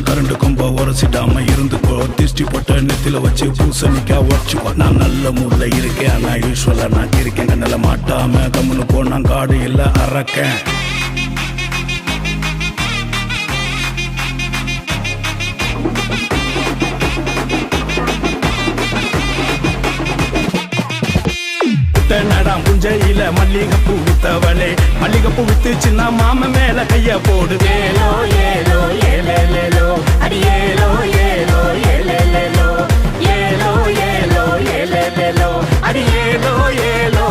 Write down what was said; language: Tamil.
தான் கரண்டு கொம்ப உரசிடாம இருந்துக்கோ. திஷ்டி போட்ட நெத்தில வச்சு பூசணிக்கா உடச்சுக்கோ. நான் நல்ல மூட்ல இருக்கேன், ஆனா யூஸ்வலா நான் இருக்கேன். கண்ணில மாட்டாம கம்முன்னு போனா காடு இல்ல அறக்கேன். நடாம் புஞ்சையில மல்லிகைப்பூ வித்தவளே, மல்லிகைப்பூ வித்து சின்ன மாம மேல கைய போடு. ஏலோ ஏலோ ஏலேலேலோ அடி ஏலோ ஏலோ ஏலேலேலோ ஏலோ ஏலோ ஏலேலேலோ அடி ஏலோ ஏலோ